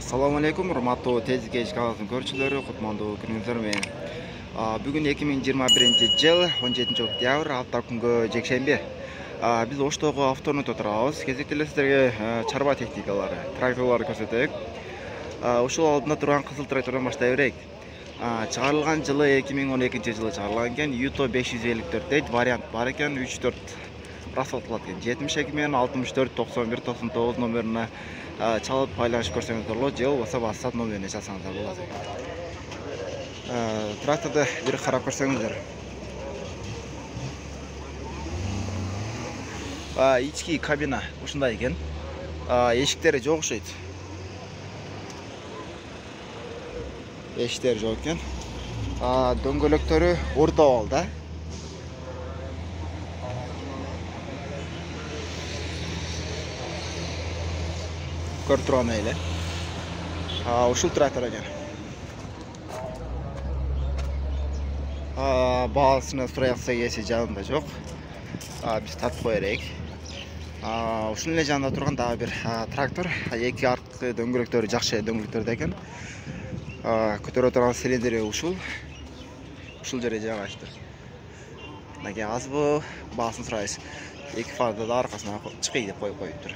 Assalamu alaikum, урматтуу Тез кеш каналынын көрүүчүлөрү, кутмандуу күнүңүздөр менен. Бүгүн 2021 жыл 17 октябрь, апта күнгө жекшемби. Биз Оштогу автоунутта турабыз. Кезектүү эле сиздерге чарба техникалары, тракторлорду көрсөтөйүк. Ушул алдында турган кызыл трактордон баштай берейик. Чыгарылган жылы 2012 жылы чыгарылган экен. Yuto 554 дейт, вариант бар экен, 3-4 расход кылат экен. 72 менен 64 91 99 номерине чалып байланышып көрсөңүздөр болот, же болбосо WhatsApp номерине жазсаңыздар болот. Тракторду бир карап көрсөңүздөр. Ички кабина ушундай экен. Эшиктери жок окшойт. Эшиктери жок экен. Дөңгөлөктөрү орто ал да. Көрүп тургандай эле. Ушул трактор экен. Баасына сурай алсак эси жанында жок. Биз тартып кое берейик. Ушунун эле жанында турган дагы бир трактор. Эки арткы дөңгөлөктөрү жакшы дөңгөлөктөрдө экен. Көтөрө турган цилиндри ушул жерге жайгашты. Мынакей азбы баасын сурайбыз. Эки фарды да аркасына чыкый деп коюп коюптур.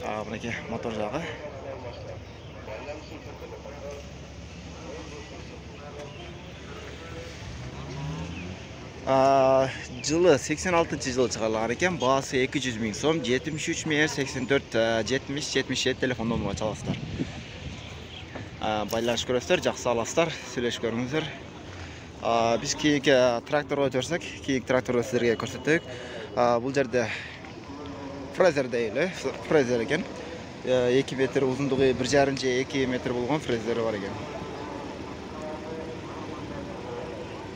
Мынакей мотор жагы. Жылы 86 жылы чыгарылган экен. Баасы 200 000 сом, 73 мер 84 70 77 телефон номерге чаласыздар. Байланышып көрөсүздөр, жакшы аласыздар, сүйлөшүп көрүңүздөр. Биз кийинки тракторго өтөрсөк, кийинки тракторду сиздерге көрсөтөйүк. Бул жерде фрезер дейли, фрезер экен. 2 метр узундугу 1,5 же 2 метр болгон фрезери бар экен.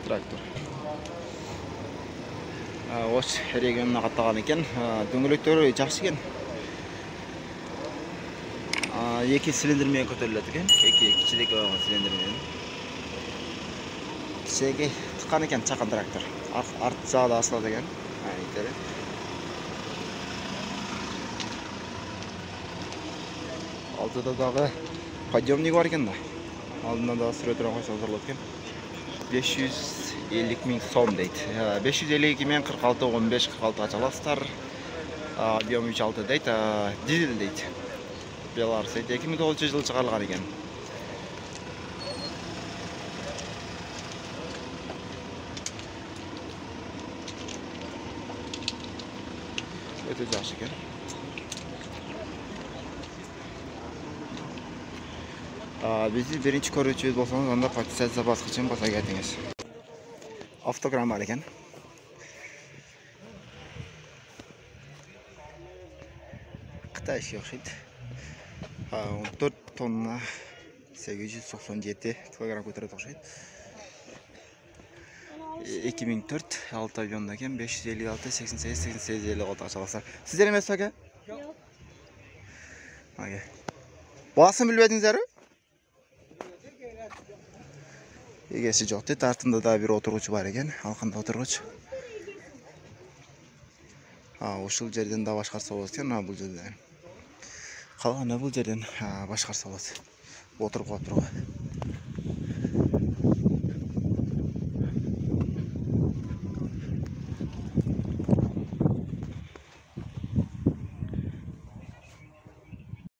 Трактор. Ош регионуна каттаган экен. Дөңгөлөктөрү жакшы экен. 2 цилиндр менен көтөрүлөт экен. 2 кичидек цилиндр менен. Кичеге тыккан экен чакан трактор. Арт жагы да асылат экен. Алдыда дагы подъемник бар экен да. Алдынан да сүрө турган койсоңуздар болот экен. 550 000 сом дейт. 552 менен 46 15 46 ачаласыздар. Объем 3,6 дейт. Дизель дейт. Беларусь 2009 жылы чыгарылган экен. Өтө жакшы экен. Bizi birinci көрүүчүбүз болсоңуз, анда подписаться баскычын баса кетиңиз. Автограмм бар экен. Кытайча окшойт. 14 тонна 897 килограмм көтөрөт окшойт. 2004 6 авионда экен, 556 88 88 56 ачаласыздар. Сиздер эмес аке? Жок. Аке. Баасын билбедиңиздерби? Эгеси жок дейт. Артында да бир отургучу бар экен. Алкында отургуч. Ушул жерден да башкарса болот экен. Бул жерден. Калганы бул жерден башкарса болот. Отуруп коюп турган.